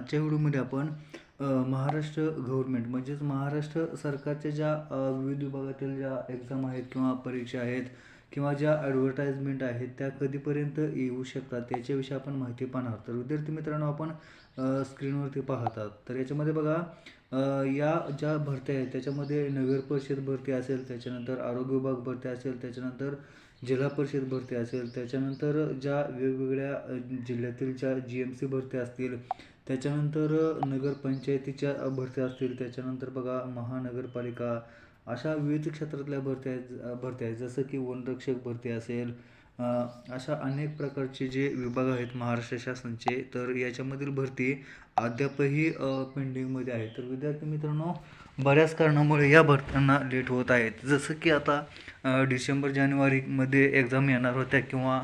आजच्या व्हिडिओमध्ये आपण महाराष्ट्र गव्हर्नमेंट म्हणजेच महाराष्ट्र सरकारच्या ज्या विविध विभागातील ज्या एक्झाम आहेत किंवा परीक्षा आहेत किंवा ज्या ॲडव्हर्टाइजमेंट आहेत त्या कधीपर्यंत येऊ शकतात त्याच्याविषयी आपण माहिती पाहणार. तर विद्यार्थी मित्रांनो, आपण स्क्रीनवरती पाहतात तर याच्यामध्ये बघा, या ज्या भरत्या आहेत त्याच्यामध्ये नगर परिषद भरती असेल, त्याच्यानंतर आरोग्य विभाग भरती असेल, त्याच्यानंतर जिल्हा परिषद भरती असेल, त्याच्यानंतर ज्या वेगवेगळ्या जिल्ह्यातील ज्या GMC भरती असतील, त्याच्यानंतर नगरपंचायतीच्या भरत्या असतील, त्याच्यानंतर बघा महानगरपालिका, अशा विविध क्षेत्रातल्या भरत्या आहेत जसं की वनरक्षक भरती असेल. अशा अनेक प्रकारचे जे विभाग आहेत महाराष्ट्र शासनाचे, तर याच्यामधील भरती अद्यापही पेंडिंगमध्ये आहे. तर विद्यार्थी मित्रांनो, बऱ्याच कारणामुळे या भरत्यांना लेट होत आहेत. जसं की आता डिसेंबर जानेवारीमध्ये एक्झाम येणार होत्या किंवा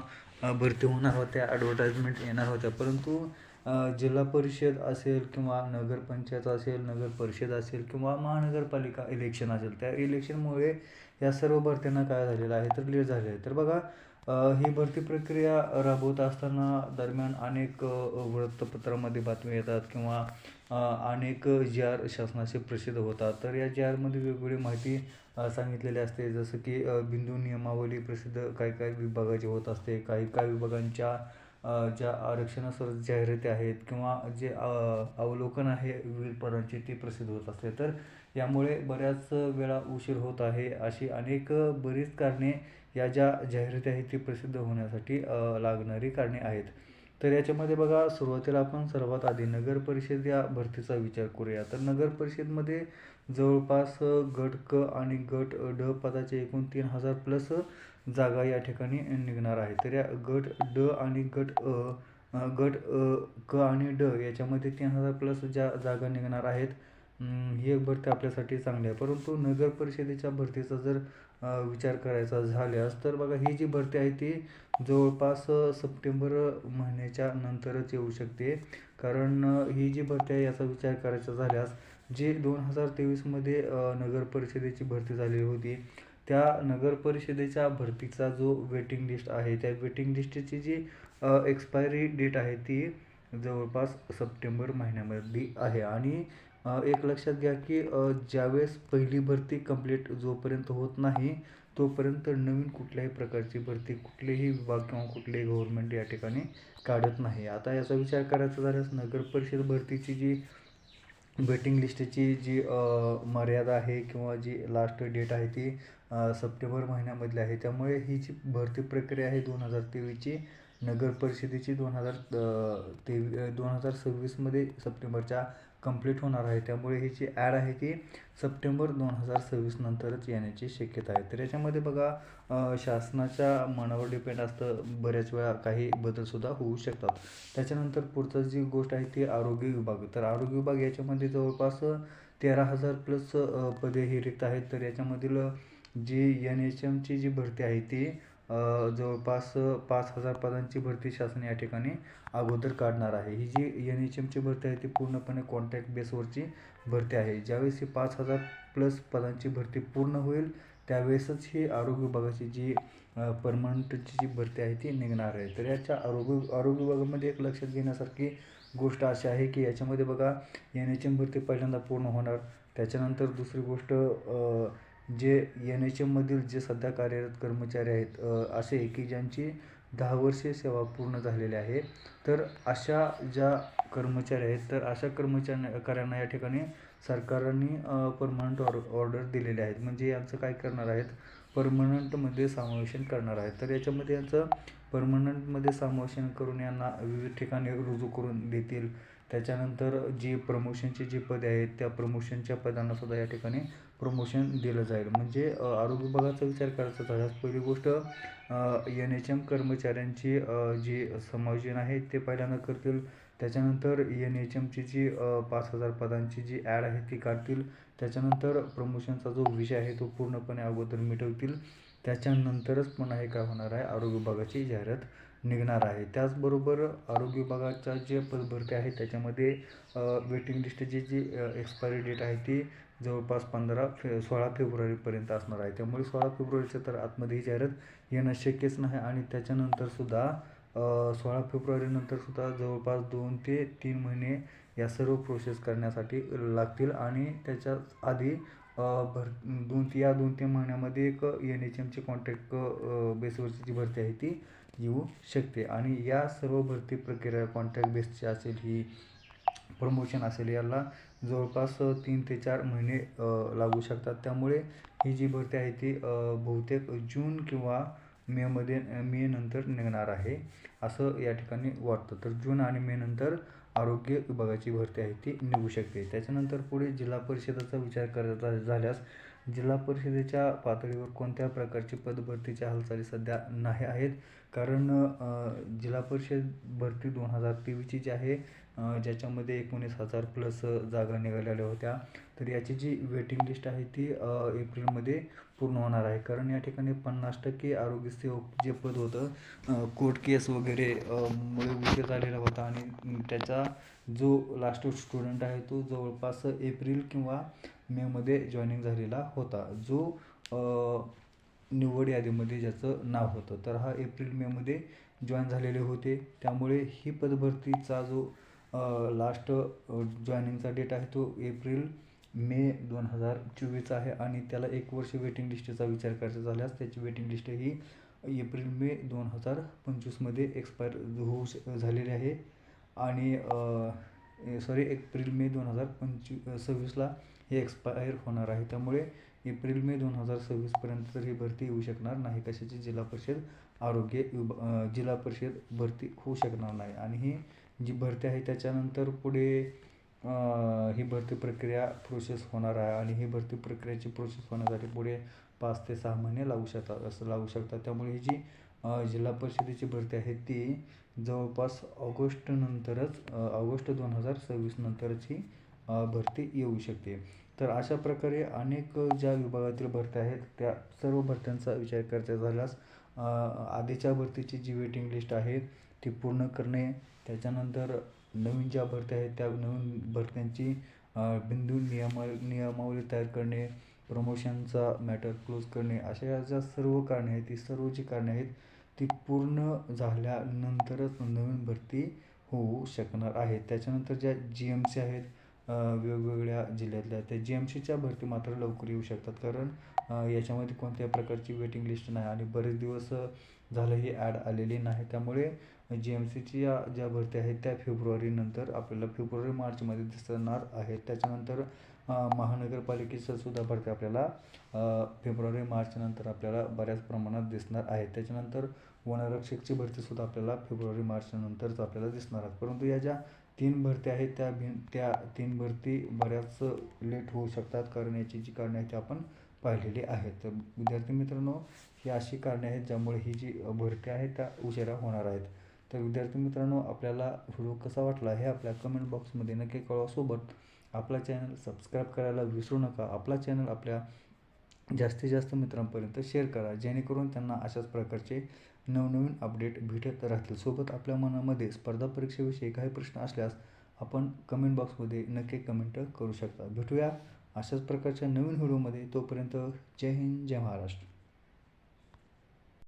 भरती होणार होत्या, ॲडव्हर्टाइजमेंट येणार होत्या, परंतु जिल्हा परिषद असेल किंवा नगरपंचायत असेल, नगर परिषद असेल किंवा महानगरपालिका इलेक्शन असेल, त्या इलेक्शनमुळे या सर्व भरत्यांना काय झालेलं आहे तर लेट झाले आहे. तर बघा, ही भरती प्रक्रिया राबवत असताना दरम्यान अनेक वृत्तपत्रामध्ये बातम्या येतात किंवा अनेक JR शासनाचे प्रसिद्ध होतात. तर या JRमध्ये वेगवेगळी माहिती सांगितलेली असते, जसं की बिंदू नियमावली प्रसिद्ध काही काही विभागाची होत असते, काही काही विभागांच्या ज्या आरक्षणासह जाहिराती आहेत किंवा जे अवलोकन आहे विविध पदांची ती प्रसिद्ध होत असते. तर यामुळे बऱ्याच वेळा उशीर होत आहे. अशी अनेक बरीच कारणे या ज्या जाहिराती आहेत ती प्रसिद्ध होण्यासाठी लागणारी कारणे आहेत. तर याच्यामध्ये बघा, सुरुवातीला आपण सर्वात आधी नगर परिषद या भरतीचा विचार करूया. तर नगर परिषदमध्ये जवळपास गट क आणि गट ड पदाचे एकूण 3000 प्लस जागा या ठिकाणी निघणार आहे. तर या गट ड आणि गट क आणि ड याच्यामध्ये 3000 प्लस ज्या जागा निघणार आहेत, ही एक भरती आपल्यासाठी चांगली आहे. परंतु नगर परिषदेच्या भरतीचा जर विचार करायचा झाल्यास, तर बघा, ही जी भरती आहे ती जवळपास सप्टेंबर महिन्याच्या नंतरच येऊ शकते. कारण ही जी भरती आहे याचा विचार करायचा झाल्यास, जी 2023मध्ये नगर परिषदेची भरती झालेली होती, त्या नगर परिषदेच्या भरतीचा जो वेटिंग लिस्ट आहे, त्या वेटिंग लिस्टची जी एक्सपायरी डेट आहे ती जवळपास सप्टेंबर महिन्यामध्ये आहे. आणि एक लक्षात घ्या की ज्यावेळेस पहिली भरती कंप्लीट जोपर्यंत होत नाही तोपर्यंत नवीन कुठल्याही प्रकारची भरती कुठलेही विभाग किंवा कुठलेही गव्हर्नमेंट या ठिकाणी काढत नाही. आता याचा विचार करायचा झाल्यास नगर परिषद भरतीची जी वेटिंग लिस्टची जी मर्यादा आहे किंवा जी लास्ट डेट आहे ती सप्टेंबर महिन्यामधली आहे. त्यामुळे ही जी भरती प्रक्रिया आहे 2023ची नगर परिषदेची 2026मध्ये सप्टेंबरच्या कंप्लीट होणार आहे. त्यामुळे ही जी ॲड आहे ती सप्टेंबर 2026 नंतरच येण्याची शक्यता आहे. तर याच्यामध्ये बघा, शासनाच्या मनावर डिपेंड असतं, बऱ्याच वेळा काही बदलसुद्धा होऊ शकतात. त्याच्यानंतर पुढचं जी गोष्ट आहे ती आरोग्य विभाग. तर आरोग्य विभाग याच्यामध्ये जवळपास 13,000 प्लस पदे ही रिक्त आहेत. तर याच्यामधील जी NHMची जी भरती आहे ती जवळपास 5,000 पदांची भरती शासन या ठिकाणी अगोदर काढणार आहे. ही जी NHMची भरती आहे ती पूर्णपणे कॉन्ट्रॅक्ट बेसवरची भरती आहे. ज्यावेळेस ही 5,000 प्लस पदांची भरती पूर्ण होईल त्यावेळेसच ही आरोग्य विभागाची जी परमनंटची जी भरती आहे ती निघणार आहे. तर याच्या आरोग्य विभागामध्ये एक लक्षात घेण्यासारखी गोष्ट अशी आहे की याच्यामध्ये बघा, NHM भरती पहिल्यांदा पूर्ण होणार. त्याच्यानंतर दुसरी गोष्ट, जे NHMमधील जे सध्या कार्यरत कर्मचारी आहेत असे की ज्यांची 10 वर्षे सेवा पूर्ण झालेली आहे, तर अशा ज्या कर्मचारी आहेत तर अशा कर्मचाऱ्यांना या ठिकाणी सरकारने परमनंट ऑर्डर दिलेले आहेत. म्हणजे यांचं काय करणार आहेत, परमनंटमध्ये समावेशन करणार आहेत. तर याच्यामध्ये यांचं परमनंटमध्ये समावेशन करून यांना विविध ठिकाणी रुजू करून देतील. त्याच्यानंतर जी प्रमोशनची जी पदे आहेत त्या प्रमोशनच्या पदांनासुद्धा या ठिकाणी प्रमोशन दिलं जाईल. म्हणजे आरोग्य विभागाचा विचार करायचा झाल्यास पहिली गोष्ट, NHM कर्मचाऱ्यांची जी समायोजन आहे ते पहिल्यांदा करतील. त्याच्यानंतर NHMची जी 5,000 पदांची जी ॲड आहे ती काढतील. त्याच्यानंतर प्रमोशनचा जो विषय आहे तो पूर्णपणे अगोदर मिटवतील. त्याच्यानंतरच पुन्हा हे काय होणार आहे, आरोग्य विभागाची जाहिरात निघणार आहे. त्याचबरोबर आरोग्य विभागाच्या जे पदभरती आहे त्याच्यामध्ये वेटिंग लिस्टची जी एक्सपायरी डेट आहे ती जवळपास 16 फेब्रुवारीपर्यंत असणार आहे. त्यामुळे 16 फेब्रुवारीच्या तर आतमध्ये ही जाहिरात येणं शक्यच नाही. आणि त्याच्यानंतरसुद्धा 16 फेब्रुवारीनंतर सुद्धा जवळपास 2 ते 3 महिने या सर्व प्रोसेस करण्यासाठी लागतील आणि त्याच्या आधी भर 2 ते 3 महिन्यामध्ये एक NHMची कॉन्ट्रॅक्ट बेसवरची जी भरती आहे ती येऊ शकते आणि या सर्व भरती प्रक्रिया कॉन्ट्रॅक्ट बेसची असेल, ही प्रमोशन असेल, याला जवळपास 3 ते 4 महिने लागू शकतात. त्यामुळे ही जी भरती आहे ती बहुतेक जून किंवा मे नंतर निघणार आहे असं या ठिकाणी वाटतं. तर जून आणि मे नंतर आरोग्य विभागाची भरती आहे ती निघू शकते. त्याच्यानंतर पुढे जिल्हा परिषदेचा विचार करायचा झाल्यास जिल्हा परिषदेच्या पातळीवर कोणत्या प्रकारची पदभरतीच्या हालचाली सध्या नाही आहेत. कारण जिल्हा परिषद भरती 2023ची जी आहे, ज्याच्यामध्ये 19,000 प्लस जागा निघालेल्या होत्या. तर याची जी वेटिंग लिस्ट आहे ती एप्रिलमध्ये पूर्ण होणार आहे. कारण या ठिकाणी 50% आरोग्य सेवक जे पद होतं, कोर्ट केस वगैरे मुळे विषय झालेला होता आणि त्याचा जो लास्ट स्टुडंट आहे तो जवळपास एप्रिल किंवा मेमध्ये जॉईनिंग झालेला होता, जो निवड यादीमध्ये ज्याचं नाव होतं. तर हा एप्रिल मेमध्ये जॉईन झालेले होते. त्यामुळे ही पदभरतीचा जो लास्ट जॉईनिंगचा डेट आहे तो एप्रिल मे 2024 आहे आणि त्याला 1 वर्ष वेटिंग लिस्टचा विचार करायचा झाल्यास त्याची वेटिंग लिस्ट ही एप्रिल मे 2025मध्ये एक्सपायर झालेली आहे आणि एप्रिल मे 2026ला हे एक्सपायर होणार आहे. त्यामुळे एप्रिल मे 2026पर्यंत तर ही भरती येऊ शकणार नाही, कशाची जिल्हा परिषद जिल्हा परिषद भरती होऊ शकणार नाही. आणि ही जी भरती आहे त्याच्यानंतर पुढे ही भरती प्रक्रिया प्रोसेस होणार आहे आणि ही भरती प्रक्रियेची प्रोसेस होण्यासाठी पुढे 5 ते 6 महिने लागू शकतात. त्यामुळे ही जी जिल्हा परिषदेची भरती आहे ती जवळपास ऑगस्ट 2026 नंतरची भरती येऊ शकते. तर अशा प्रकारे अनेक ज्या विभागातील भरत्या आहेत त्या सर्व भरत्यांचा विचार करायचा झाल्यास आधीच्या भरतीची जी वेटिंग लिस्ट आहे ती पूर्ण करणे, त्याच्यानंतर नवीन ज्या भरत्या आहेत त्या नवीन भरत्यांची बिंदू नियमावली तयार करणे, प्रमोशनचा मॅटर क्लोज करणे, अशा ज्या सर्व कारणे आहेत, ती सर्व जी कारणे आहेत ती पूर्ण झाल्यानंतरच नवीन भरती होऊ शकणार आहे. त्याच्यानंतर ज्या GMC आहेत वेगवेगळ्या जिल्ह्यातल्या, त्या GMCच्या भरती मात्र लवकर येऊ शकतात. कारण याच्यामध्ये कोणत्याही प्रकारची वेटिंग लिस्ट नाही आणि बरेच दिवस झालं ही ॲड आलेली नाही. त्यामुळे GMCची ज्या भरती आहेत त्या फेब्रुवारीनंतर आपल्याला फेब्रुवारी-मार्चमध्ये दिसणार आहेत. त्याच्यानंतर महानगरपालिकेच्या सुद्धा भरती आपल्याला फेब्रुवारी-मार्च नंतर आपल्याला बऱ्याच प्रमाणात दिसणार आहेत. त्याच्यानंतर वनरक्षकची भरतीसुद्धा आपल्याला फेब्रुवारी-मार्च नंतरच आपल्याला दिसणार आहेत. परंतु या ज्या 3 भरती आहेत त्या 3 भरती बऱ्याच लेट होऊ शकतात, कारण याची जी कारणे आहेत ती आपण पाहिलेली आहेत. तर विद्यार्थी मित्रांनो, ही अशी कारणे आहेत ज्यामुळे ही जी भरती आहे त्या उशिरा होणार आहेत. तर विद्यार्थी मित्रांनो, आपल्याला व्हिडिओ कसा वाटला हे आपल्या कमेंट बॉक्समध्ये नक्की कळवा. सोबत आपला चॅनल सबस्क्राईब करायला विसरू नका. आपला चॅनल आपल्या जास्तीत जास्त मित्रांपर्यंत शेअर करा, जेणेकरून त्यांना अशाच प्रकारचे नवनवीन अपडेट भेटत राहतील. सोबत आपल्या मनामध्ये स्पर्धा परीक्षेविषयी काही प्रश्न असल्यास आपण कमेंट बॉक्समध्ये नक्की कमेंट करू शकता. भेटूया अशाच प्रकारच्या नवीन व्हिडिओमध्ये. तोपर्यंत जय हिंद, जय महाराष्ट्र.